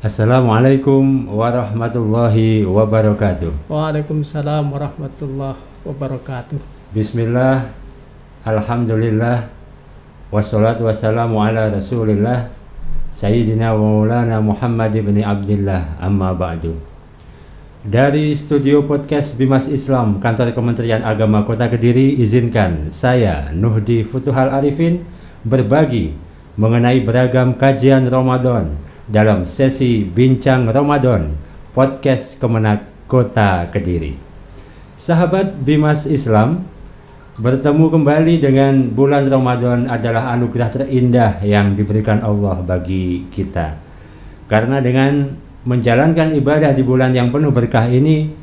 Assalamualaikum warahmatullahi wabarakatuh. Waalaikumsalam warahmatullahi wabarakatuh. Bismillah, alhamdulillah, wassalatu wassalamu ala rasulillah, Sayyidina wa maulana Muhammad ibn Abdillah, amma ba'du. Dari studio podcast Bimas Islam, Kantor Kementerian Agama Kota Kediri, izinkan saya, Nuhdi Futuhal Arifin, berbagi mengenai beragam kajian Ramadan dalam sesi Bincang Ramadan Podcast Kemenak Kota Kediri. Sahabat Bimas Islam, bertemu kembali dengan bulan Ramadan adalah anugerah terindah yang diberikan Allah bagi kita. Karena dengan menjalankan ibadah di bulan yang penuh berkah ini,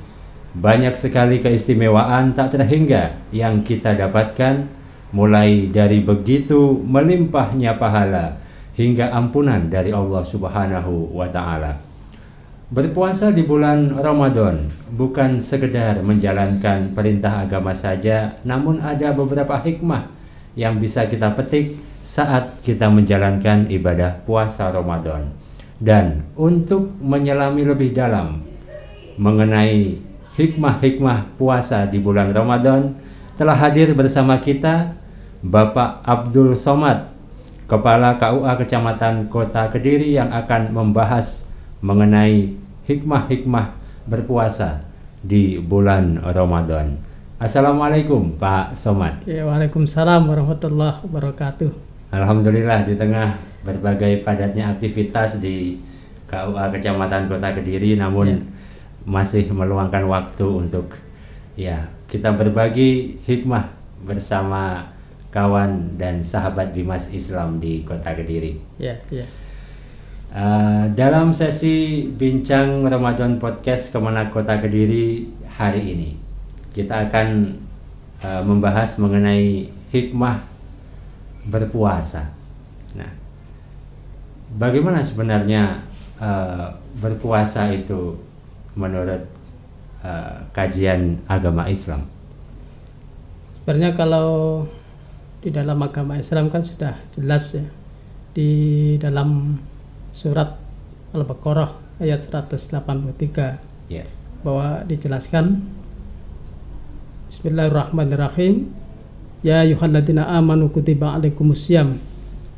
banyak sekali keistimewaan tak terhingga yang kita dapatkan, mulai dari begitu melimpahnya pahala hingga ampunan dari Allah Subhanahu wa Ta'ala. Berpuasa di bulan Ramadan bukan sekedar menjalankan perintah agama saja, namun ada beberapa hikmah yang bisa kita petik saat kita menjalankan ibadah puasa Ramadan. Dan untuk menyelami lebih dalam mengenai hikmah-hikmah puasa di bulan Ramadan, telah hadir bersama kita Bapak Abdul Somad, Kepala KUA Kecamatan Kota Kediri, yang akan membahas mengenai hikmah-hikmah berpuasa di bulan Ramadan. Assalamualaikum Pak Somad. Ya, waalaikumsalam warahmatullahi wabarakatuh. Alhamdulillah, di tengah berbagai padatnya aktivitas di KUA Kecamatan Kota Kediri, namun masih meluangkan waktu untuk kita berbagi hikmah bersama kawan dan sahabat Bimas Islam di Kota Kediri. Dalam sesi Bincang Ramadan Podcast Kemenak Kota Kediri hari ini, kita akan membahas mengenai hikmah berpuasa. Nah, bagaimana sebenarnya berpuasa itu menurut kajian agama Islam? Sebenarnya kalau di dalam agama Islam kan sudah jelas ya, di dalam surat Al-Baqarah ayat 183 bahwa dijelaskan, Bismillahirrahmanirrahim, ya ayyuhalladzina amanu kutiba alaikumusiyam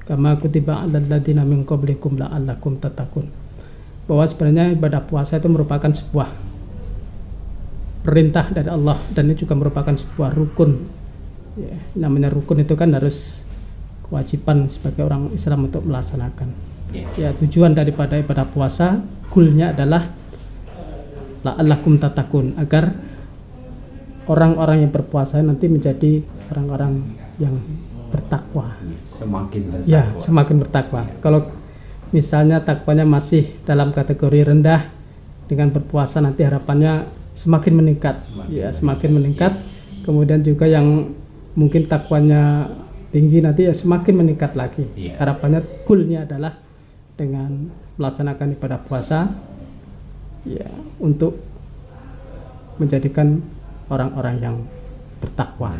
kama kutiba alal ladzina min qablikum la'allakum tattaqun. Bahwa sebenarnya ibadah puasa itu merupakan sebuah perintah dari Allah, dan ini juga merupakan sebuah rukun. Namanya rukun itu kan harus kewajiban sebagai orang Islam untuk melaksanakan. Tujuan daripada ibadah puasa, goalnya adalah la'allakum tattaqun, agar orang-orang yang berpuasa nanti menjadi orang-orang yang bertakwa. Semakin bertakwa. Kalau misalnya takwanya masih dalam kategori rendah, dengan berpuasa nanti harapannya semakin meningkat. Semakin meningkat. Kemudian juga yang mungkin takwanya tinggi nanti semakin meningkat lagi. Harapannya, goalnya adalah dengan melaksanakan ibadah puasa untuk menjadikan orang-orang yang bertakwa.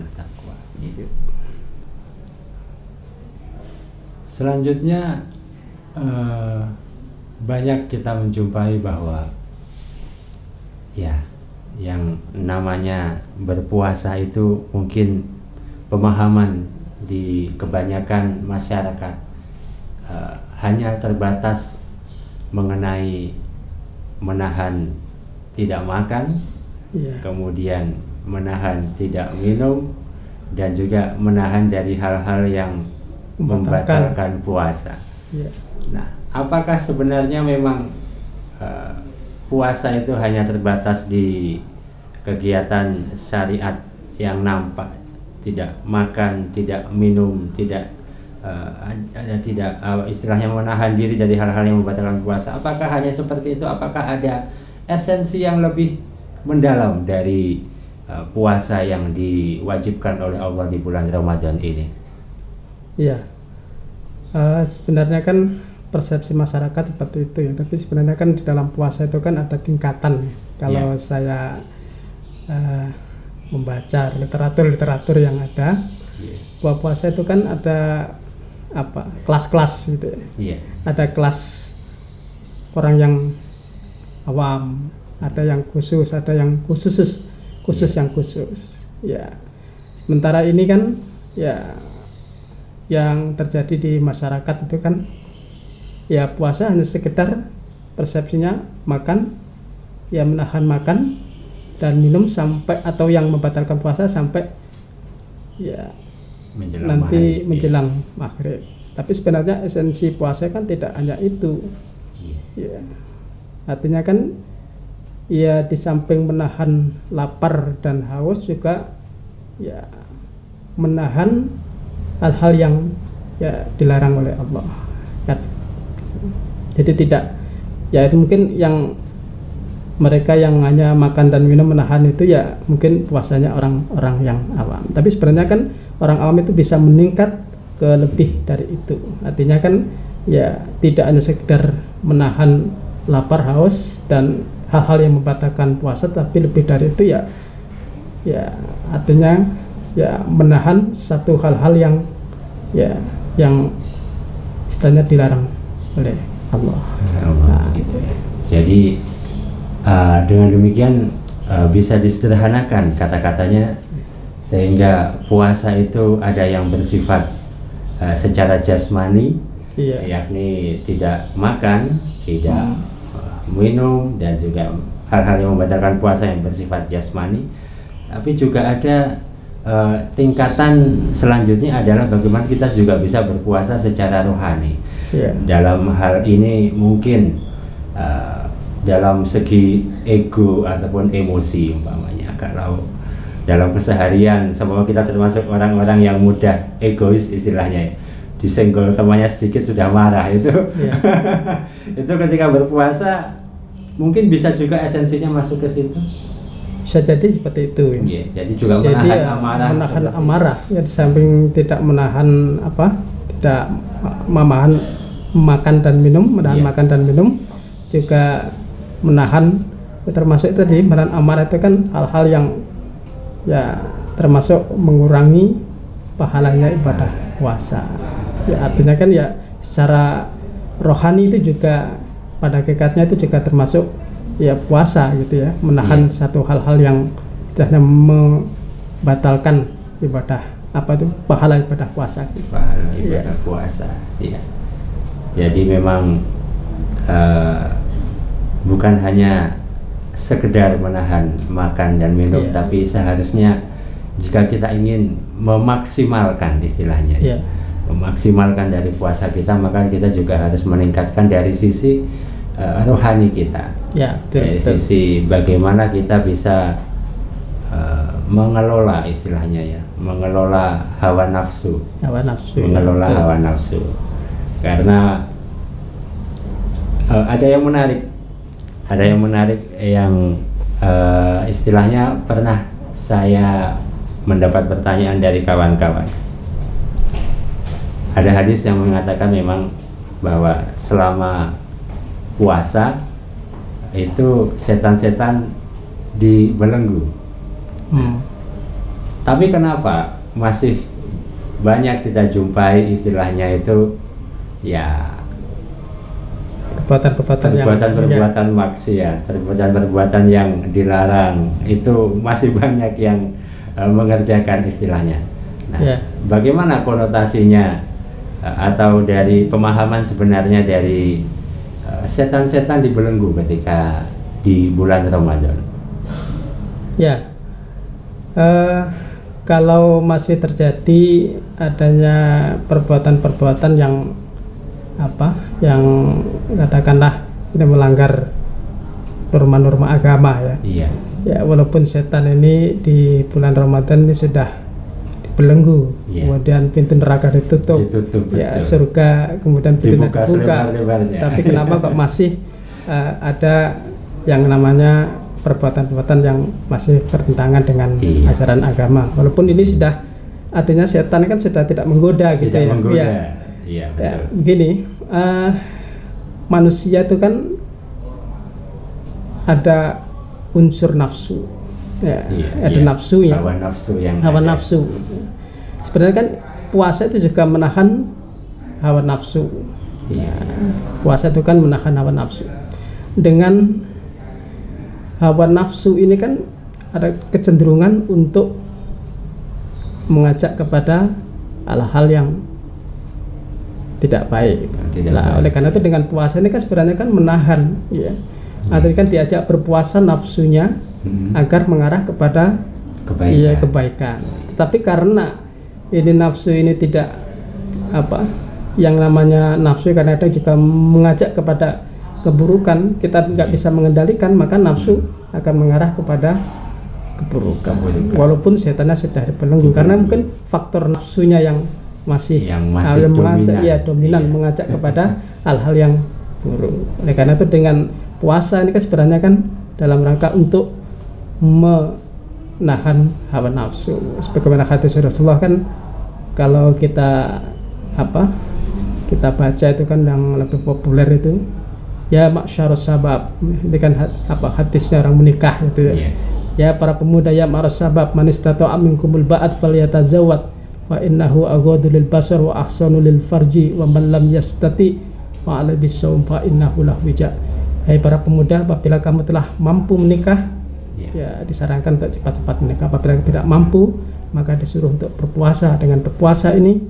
Selanjutnya banyak kita menjumpai bahwa yang namanya berpuasa itu mungkin pemahaman di kebanyakan masyarakat hanya terbatas mengenai menahan tidak makan, kemudian menahan tidak minum, dan juga menahan dari hal-hal yang membatalkan puasa. Nah, apakah sebenarnya memang puasa itu hanya terbatas di kegiatan syariat yang nampak, tidak makan, tidak minum, tidak istilahnya menahan diri dari hal-hal yang membatalkan puasa? Apakah hanya seperti itu? Apakah ada esensi yang lebih mendalam dari puasa yang diwajibkan oleh Allah di bulan Ramadan ini? Sebenarnya kan persepsi masyarakat seperti itu ya, tapi sebenarnya kan di dalam puasa itu kan ada tingkatan. Kalau saya membaca literatur yang ada, bahwa puasa itu kan ada kelas-kelas gitu ya. Ada kelas orang yang awam, ada yang khusus, ada yang khusus yang khusus. Ya, sementara ini kan ya yang terjadi di masyarakat itu kan ya puasa hanya sekedar persepsinya makan, ya menahan makan dan minum sampai, atau yang membatalkan puasa sampai ya menjelang maghrib. Tapi sebenarnya esensi puasa kan tidak hanya itu. Ya. Artinya kan ya di samping menahan lapar dan haus juga ya menahan hal-hal yang ya dilarang oleh Allah. Jadi tidak, ya itu mungkin yang mereka yang hanya makan dan minum menahan itu ya mungkin puasanya orang-orang yang awam. Tapi sebenarnya kan orang awam itu bisa meningkat ke lebih dari itu. Artinya kan ya tidak hanya sekedar menahan lapar, haus dan hal-hal yang membatalkan puasa, tapi lebih dari itu ya artinya ya menahan satu hal-hal yang istilahnya dilarang oleh Allah. Nah, gitu ya. Jadi dengan demikian bisa disederhanakan kata-katanya, sehingga puasa itu ada yang bersifat secara jasmani, yakni tidak makan, tidak minum, dan juga hal-hal yang membatalkan puasa yang bersifat jasmani. Tapi juga ada tingkatan selanjutnya adalah bagaimana kita juga bisa berpuasa secara rohani. Dalam hal ini mungkin dalam segi ego ataupun emosi umpamanya. Kalau dalam keseharian semua kita termasuk orang-orang yang mudah egois istilahnya, disenggol temannya sedikit sudah marah itu. Itu ketika berpuasa mungkin bisa juga esensinya masuk ke situ. Bisa jadi seperti itu. Jadi juga menahan amarah. Ya, di samping tidak menahan tidak menahan makan dan minum, makan dan minum, juga menahan, termasuk tadi menahan amarah itu kan hal-hal yang ya termasuk mengurangi pahalanya ibadah puasa. Ya artinya kan ya secara rohani itu juga pada hakikatnya itu juga termasuk ya puasa gitu ya, menahan satu hal-hal yang istilahnya membatalkan ibadah pahala ibadah puasa. Pahala ibadah puasa. Iya. Jadi memang bukan hanya sekedar menahan makan dan minum, tapi seharusnya jika kita ingin memaksimalkan istilahnya, memaksimalkan dari puasa kita, maka kita juga harus meningkatkan dari sisi rohani kita, dari sisi bagaimana kita bisa mengelola istilahnya mengelola hawa nafsu, mengelola hawa nafsu. Karena ada yang menarik yang istilahnya pernah saya mendapat pertanyaan dari kawan-kawan. Ada hadis yang mengatakan memang bahwa selama puasa itu setan-setan dibelenggu. Tapi kenapa masih banyak kita jumpai istilahnya itu ya perbuatan maksiat, perbuatan yang dilarang, itu masih banyak yang mengerjakan istilahnya. Nah, bagaimana konotasinya atau dari pemahaman sebenarnya dari setan-setan dibelenggu ketika di bulan Ramadan? Kalau masih terjadi adanya perbuatan-perbuatan yang katakanlah ini melanggar norma-norma agama ya, walaupun setan ini di bulan Ramadan ini sudah dibelenggu, kemudian pintu neraka ditutup ya, surga kemudian pintu dibuka, tapi kenapa kok masih ada yang namanya perbuatan-perbuatan yang masih bertentangan dengan ajaran agama, walaupun ini sudah artinya setan kan sudah tidak menggoda gitu ya. Begini, manusia itu kan ada unsur nafsu, ada nafsunya, hawa nafsu. Sebenarnya kan puasa itu juga menahan hawa nafsu. Puasa itu kan menahan hawa nafsu. dengan hawa nafsu ini kan ada kecenderungan untuk mengajak kepada hal-hal yang tidak baik. Oleh karena itu dengan puasa ini kan sebenarnya kan menahan, ya. Atau kan diajak berpuasa nafsunya agar mengarah kepada kebaikan. Tapi karena ini nafsu ini tidak yang namanya nafsu kadang-kadang juga mengajak kepada keburukan, kita nggak bisa mengendalikan, maka nafsu akan mengarah kepada keburukan. Walaupun setannya sudah dibelenggu, karena mungkin faktor nafsunya yang masih dominan mengajak kepada hal-hal yang buruk. Oleh karena itu dengan puasa ini kan sebenarnya kan dalam rangka untuk menahan hawa nafsu. Sebagaimana hadis Rasulullah kan, kalau kita kita baca itu kan yang lebih populer itu, ya ma'syarus sabab, ini kan hadisnya orang menikah gitu ya. Ya para pemuda, ya ma'syarus sabab, man istata'a minkumul ba'at falyatazawwad wa innahu aghaddu lil basar wa ahsanu lil farji wa man lam yastati wa 'ala bisawm fa innahu lahu wija. Hai para pemuda, apabila kamu telah mampu menikah, ya disarankan untuk cepat-cepat menikah. Apabila tidak mampu, maka disuruh untuk berpuasa. Dengan berpuasa ini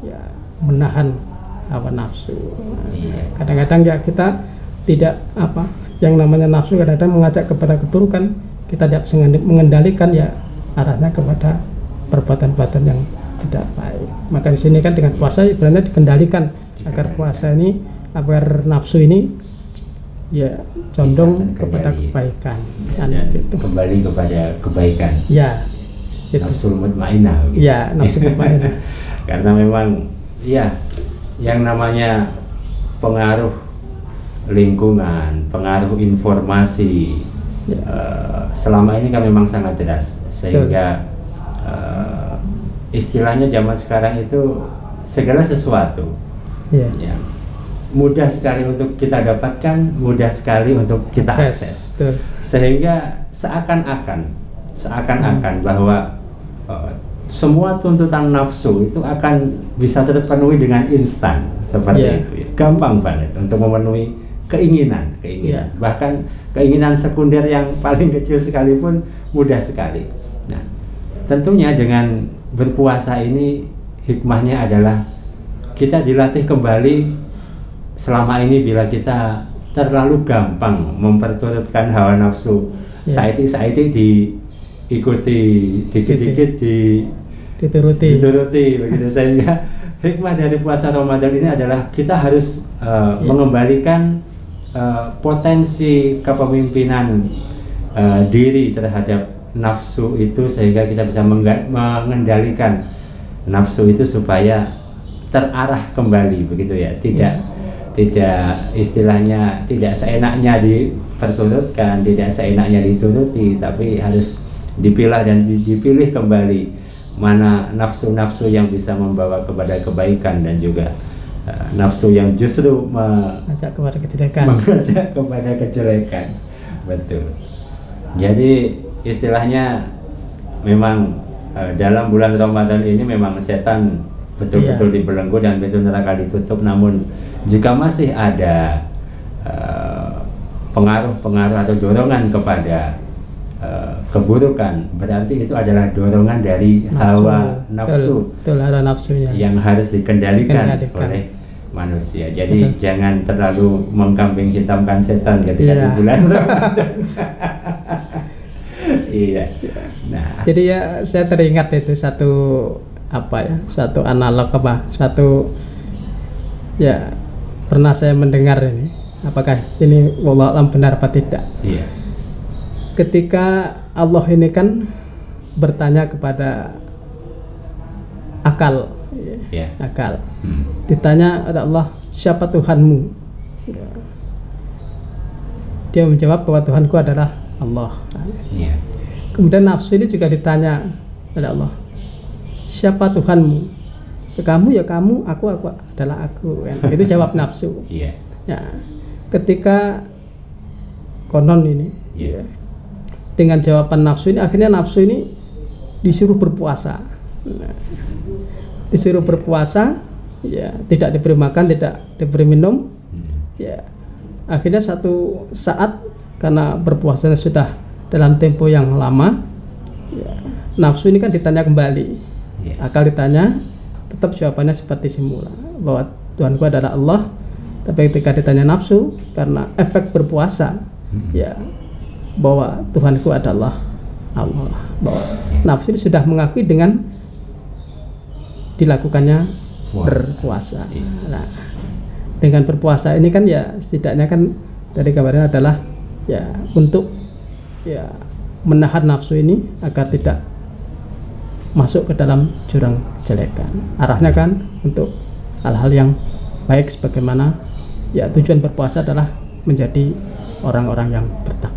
ya menahan hawa nafsu. Kadang-kadang ya kita tidak yang namanya nafsu kadang-kadang mengajak kepada keburukan, kita tidak bisa mengendalikan, ya arahnya kepada perbuatan-perbuatan yang tidak baik. Maka di sini kan dengan puasa sebenarnya dikendalikan agar puasa ini, agar nafsu ini ya condong kepada kebaikan. Kembali kepada kebaikan. Ya. Nafsul mutmainnah. Ya, nafsul mutmainnah. Karena memang ya yang namanya pengaruh lingkungan, pengaruh informasi selama ini kan memang sangat deras, sehingga istilahnya zaman sekarang itu segala sesuatu ya, mudah sekali untuk kita dapatkan, mudah sekali untuk kita akses. Sehingga seakan-akan bahwa semua tuntutan nafsu itu akan bisa terpenuhi dengan instan seperti itu. Gampang banget untuk memenuhi keinginan. Bahkan keinginan sekunder yang paling kecil sekalipun mudah sekali. Nah, tentunya dengan berpuasa ini hikmahnya adalah kita dilatih kembali. Selama ini bila kita terlalu gampang memperturutkan hawa nafsu, saiti diikuti, dikit-dikit dituruti begitu. Sehingga hikmah dari puasa Ramadan ini adalah kita harus mengembalikan potensi kepemimpinan diri terhadap nafsu itu, sehingga kita bisa mengendalikan nafsu itu supaya terarah kembali begitu ya. Tidak istilahnya tidak seenaknya diperturutkan, tidak seenaknya dituruti, tapi harus dipilah dan dipilih kembali mana nafsu-nafsu yang bisa membawa kepada kebaikan dan juga nafsu yang justru mengajak kepada kejelekan. Betul. Jadi istilahnya memang dalam bulan Ramadan ini memang setan betul-betul dibelenggu dan pintu neraka ditutup. Namun jika masih ada pengaruh-pengaruh atau dorongan kepada keburukan, berarti itu adalah dorongan dari hawa nafsu yang harus dikendalikan oleh manusia. Jadi jangan terlalu mengkambing hitamkan setan ketika di bulan Ramadan. Iya. Nah, jadi ya saya teringat itu satu analog ya pernah saya mendengar ini, apakah ini wallahu a'lam benar apa tidak. Iya. Ketika Allah ini kan bertanya kepada akal, akal. Ditanya ada Allah, siapa Tuhanmu? Dia menjawab bahwa Tuhanku adalah Allah. Kemudian nafsu ini juga ditanya ada Allah, siapa Tuhanmu? Kamu ya kamu, aku adalah aku. Itu jawab nafsu. Ya, ketika konon ini. Dengan jawaban nafsu ini, akhirnya nafsu ini disuruh berpuasa. Disuruh berpuasa, ya tidak diberi makan, tidak diberi minum, ya akhirnya satu saat karena berpuasanya sudah dalam tempo yang lama, ya, nafsu ini kan ditanya kembali, akal ditanya, tetap jawabannya seperti semula bahwa Tuhanku adalah Allah. Tapi ketika ditanya nafsu, karena efek berpuasa, ya, bahwa Tuhanku adalah Allah, bahwa nafsu ini sudah mengakui dengan dilakukannya berpuasa. Nah, dengan berpuasa ini kan ya setidaknya kan dari gambarnya adalah ya untuk ya menahan nafsu ini agar tidak masuk ke dalam jurang kejelekan. Arahnya kan untuk hal-hal yang baik, sebagaimana ya tujuan berpuasa adalah menjadi orang-orang yang bertakwa.